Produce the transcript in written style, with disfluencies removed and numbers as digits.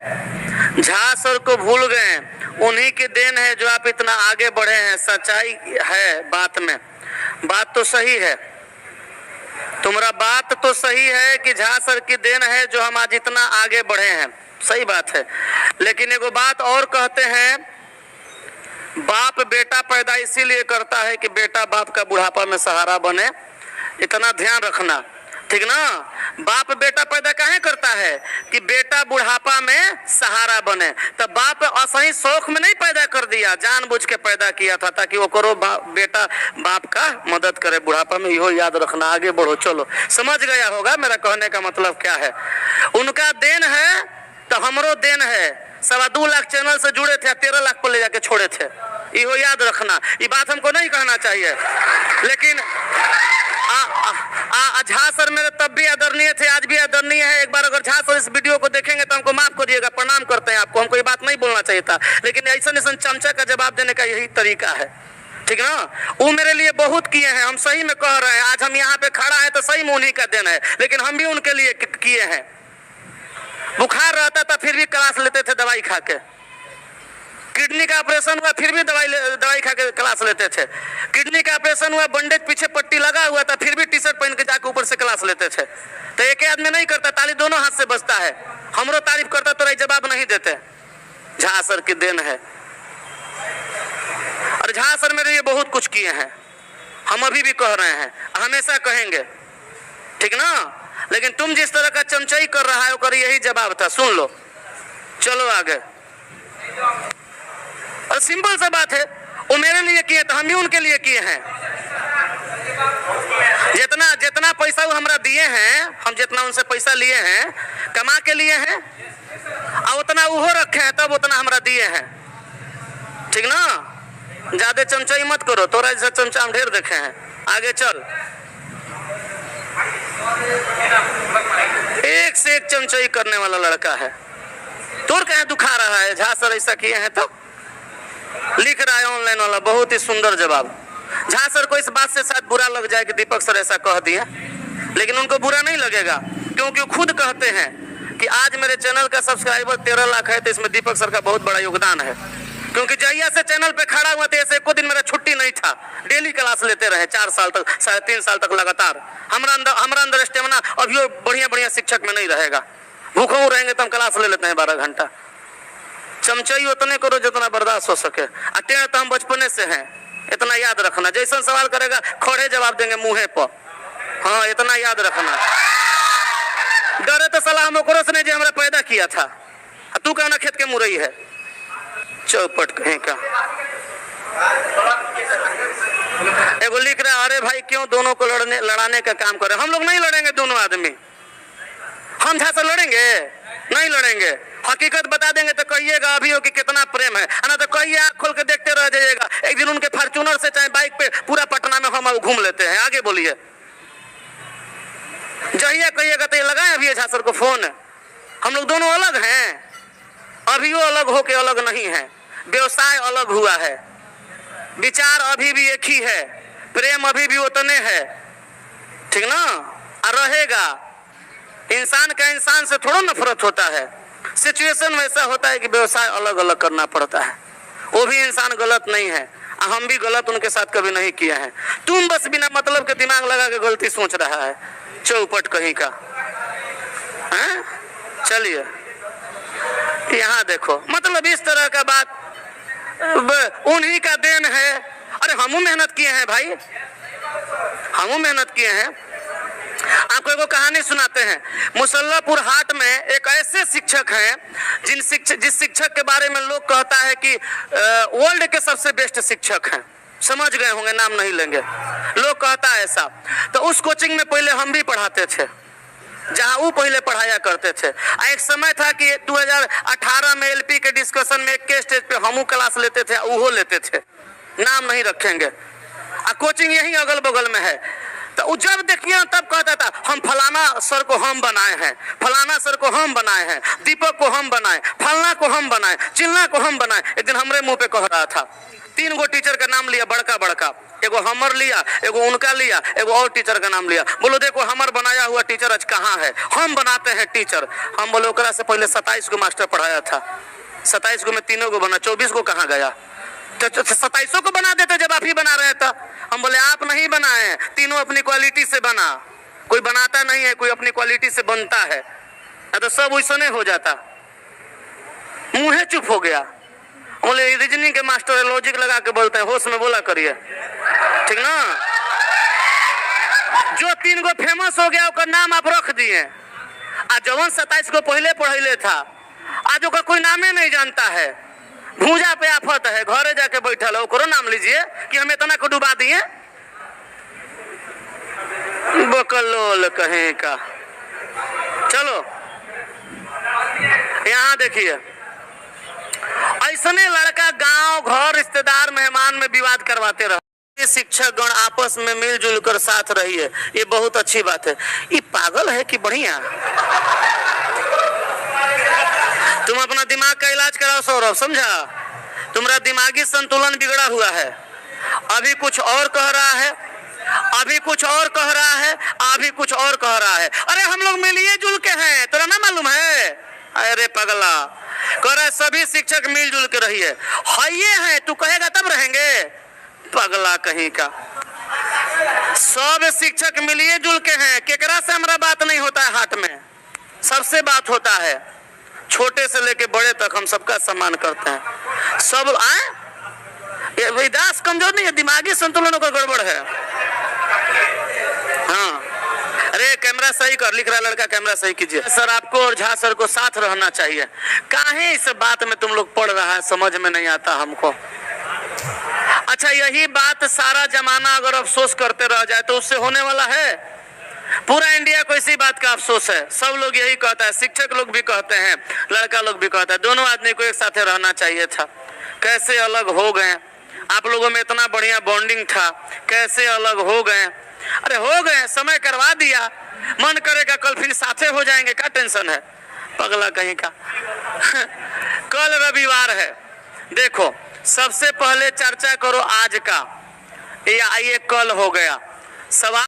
Jha sir को भूल गए, उन्हीं की देन है जो आप इतना आगे बढ़े हैं। सच्चाई है बात में, बात तो सही है, तुम्हारा बात तो सही है कि झा सर की देन है जो हम आज इतना आगे बढ़े हैं, सही बात है। लेकिन एगो बात और कहते हैं, बाप बेटा पैदा इसीलिए करता है कि बेटा बाप का बुढ़ापा में सहारा बने। इतना ध्यान रखना, ठीक ना। बाप बेटा पैदा काहे करता है कि बेटा बुढ़ापा में सहारा बने। तब बाप असही शौक में नहीं पैदा कर दिया, जानबूझ के पैदा किया था ताकि वो करो बेटा बाप का मदद करे बुढ़ापा में। यो याद रखना, आगे बढ़ो, चलो। समझ गया होगा मेरा कहने का मतलब क्या है। उनका देन है तो हमरो देन है। 2.25 लाख चैनल से जुड़े थे, 13 लाख पर ले जाके छोड़े थे। यो याद रखना, ये बात हमको नहीं कहना चाहिए। लेकिन झा सर मेरे तब भी आदरणीय थे, आज भी आदरणीय है। एक बार अगर झा सर इस वीडियो को देखेंगे तो हमको माफ करिएगा, प्रणाम करते हैं आपको। हमको ये बात नहीं बोलना चाहिए था, लेकिन ऐसा चमचा का जवाब देने का यही तरीका है, ठीक ना। वो मेरे लिए बहुत किए हैं, हम सही में कह रहे हैं। आज हम यहाँ पे खड़ा है तो सही में उन्हीं का देन है, लेकिन हम भी उनके लिए किए हैं। बुखार रहता था फिर भी क्लास लेते थे दवाई खा के। किडनी का ऑपरेशन हुआ फिर भी दवाई खा के क्लास लेते थे। किडनी का ऑपरेशन हुआ, बंडेज पीछे पट्टी लगा हुआ था, फिर भी टी शर्ट पहन के जाके ऊपर से क्लास लेते थे। तो एक आदमी नहीं करता, ताली दोनों हाथ से बजता है। हमरो तारीफ करता तो जवाब नहीं देते। झा सर की देन है, और झा सर मेरे लिए बहुत कुछ किए हैं। हम अभी भी कह रहे हैं, हमेशा कहेंगे, ठीक ना। लेकिन तुम जिस तरह का चमचाई कर रहा है वो यही जवाब था। सुन लो, चलो आगे। और सिंपल सा बात है, वो मेरे लिए किए तो हम भी उनके लिए किए हैं। जितना पैसा वो हमरा दिए हैं, हम जितना उनसे पैसा लिए हैं कमा के लिए हैं, और उतना वो रखे हैं तब उतना हमरा दिए हैं, ठीक ना। ज्यादा चमचाई मत करो, तोरा जैसा चमचा हम ढेर देखे हैं। आगे चल। एक से एक चमचाई करने वाला लड़का है। तोर कहे दुखा रहा है, झा सर ऐसा किए हैं तो लिख रहा है ऑनलाइन वाला, बहुत ही सुंदर जवाब। झा सर को इस बात से शायद बुरा लग जाए कि दीपक सर ऐसा कह दिए, लेकिन उनको बुरा नहीं लगेगा, क्योंकि वो खुद कहते हैं कि आज मेरे चैनल का सब्सक्राइबर 13 लाख है, तो इसमें दीपक सर का बहुत बड़ा योगदान है। क्योंकि जहिया से चैनल पे खड़ा हुआ था, ऐसे एको दिन मेरा छुट्टी नहीं था। डेली क्लास लेते रहे 4 साल तक, 3.5 साल तक लगातार। हमारा अंदर स्टेमिना अभी बढ़िया शिक्षक में नहीं रहेगा। भूखों रहेंगे तो हम क्लास ले लेते हैं 12 घंटा। चमचाई उतने करो जितना बर्दाश्त हो सके। अटेर तो हम बचपने से हैं, इतना याद रखना। जैसा सवाल करेगा खड़े जवाब देंगे मुँहे पर, हाँ इतना याद रखना। डरे तो सलाह हम ओकरो से नहीं जो हमरा पैदा किया था। तू कहना खेत के मुरई है, चौपट कहीं का। एगो लिख रहा, अरे भाई क्यों दोनों को लड़ाने का काम करे। हम लोग नहीं लड़ेंगे दोनों आदमी। हम झा से लड़ेंगे? नहीं लड़ेंगे। हकीकत बता देंगे तो कहिएगा अभी हो कि कितना प्रेम है ना, तो कहिए आँख खोल के देखते रह जाइएगा। एक दिन उनके फॉर्च्यूनर से चाहे बाइक पे पूरा पटना में हम घूम लेते हैं। आगे बोलिए। जहिया कहिएगा तो ये लगाए अभी झा सर को फोन। हम लोग दोनों अलग हैं, अभी वो अलग होके अलग नहीं है। व्यवसाय अलग हुआ है, विचार अभी भी एक ही है, प्रेम अभी भी उतने है, ठीक ना। और रहेगा। इंसान का इंसान से थोड़ा नफरत होता है। सिचुएशन वैसा होता है कि व्यवसाय अलग अलग करना पड़ता है। वो भी इंसान गलत नहीं है, हम भी गलत उनके साथ कभी नहीं किया है। तुम बस बिना मतलब के दिमाग लगा के गलती सोच रहा है, चौपट कहीं का। चलिए यहाँ देखो, मतलब इस तरह का बात उन्हीं का देन है। अरे हमू मेहनत किए हैं भाई, हमू मेहनत किए हैं। आपको एगो कहानी सुनाते हैं। मुसल्लापुर हाट में एक ऐसे शिक्षक हैं जिस शिक्षक के बारे में लोग कहता है कि वर्ल्ड के सबसे बेस्ट शिक्षक हैं। समझ गए होंगे, नाम नहीं लेंगे, लोग कहता है ऐसा। तो उस कोचिंग में पहले हम भी पढ़ाते थे, जहाँ वो पहले पढ़ाया करते थे। एक समय था कि 2018 में एलपी के डिस्कशन में एक के स्टेज पे हमू क्लास लेते थे, वो लेते थे, नाम नहीं रखेंगे। कोचिंग यही अगल बगल में है। तो जब देखिए तब कहता था हम फलाना सर को हम बनाए हैं, फलाना सर को हम बनाए हैं, दीपक को हम बनाए, फलना को हम बनाए, चिल्ला को हम बनाए। एक दिन हमरे मुंह पे कह रहा था, 3 गो टीचर का नाम लिया बड़का बड़का, एगो हमर लिया, एगो उनका लिया, एगो और टीचर का नाम लिया। बोलो देखो हमर बनाया हुआ टीचर आज कहाँ है, हम बनाते हैं टीचर। हम बोले ओकरा से पहले 27 को मास्टर पढ़ाया था, 27 को में 3 को बना, 24 को कहाँ गया? 27 को बना देते जब आप ही बना रहे थे। हम बोले आप नहीं बनाए हैं, तीनों अपनी क्वालिटी से बना। कोई बनाता नहीं है, कोई अपनी क्वालिटी से बनता है, तो सब वैसने हो जाता। मुंह चुप हो गया। बोले रीजनिंग के मास्टर लॉजिक लगा के बोलते हैं, होश में बोला करिए, ठीक ना। जो 3 गो फेमस हो गया उसका नाम आप रख दिए, आज जवन 27 को पहले पढ़ैले था आज ओकर कोई नामे नहीं जानता है। भूजा पे आफत है, घरे जाके बैठल है, ओकरो नाम लीजिए कि हम इतना को डुबा दिए। बकलोल कहीं का। चलो यहाँ देखिए, ऐसने लड़का गांव घर रिश्तेदार मेहमान में विवाद करवाते रहे। शिक्षक गण आपस में मिलजुल कर साथ रहिए, ये बहुत अच्छी बात है। ये पागल है कि बढ़िया? तुम अपना दिमाग का इलाज कराओ सौरभ, समझा? तुम्हारा दिमागी संतुलन बिगड़ा हुआ है। अभी कुछ और कह रहा है, अभी कुछ और कह रहा है, अभी कुछ और कह रहा है। अरे हम लोग मिलिए जुल के हैं, तेरा ना मालूम है? अरे पगला कह रहा है सभी शिक्षक मिलजुल के रहिए। हाइये हैं, तू कहेगा तब रहेंगे? पगला कहीं का। सब शिक्षक मिलिए जुल के हैं, केकरा से हमारा बात नहीं होता है, हाथ में सबसे बात होता है। छोटे से लेके बड़े तक हम सबका सम्मान करते हैं। सब आए विदास कमजोर नहीं है, दिमागी संतुलन का गड़बड़ है। हाँ, अरे कैमरा सही कर, लिख रहा लड़का कैमरा सही कीजिए। सर आपको और झा सर को साथ रहना चाहिए। काहे इस बात में तुम लोग पढ़ रहा है, समझ में नहीं आता हमको। अच्छा यही बात सारा जमाना अगर अफसोस करते रह जाए तो उससे होने वाला है? पूरा इंडिया को इसी बात का अफसोस है। सब लोग यही कहता है, शिक्षक लोग भी कहते हैं, लड़का लोग भी कहता है, दोनों आदमी को एक साथ रहना चाहिए था। कैसे अलग हो गए? आप लोगों में इतना बढ़िया बॉन्डिंग था, कैसे अलग हो गए? अरे हो गए, समय करवा दिया, मन करेगा कल फिर साथे हो जाएंगे, क्या टेंशन है? पगला कहीं का। कल रविवार है, देखो सबसे पहले चर्चा करो आज का, ये कल हो गया सवाल।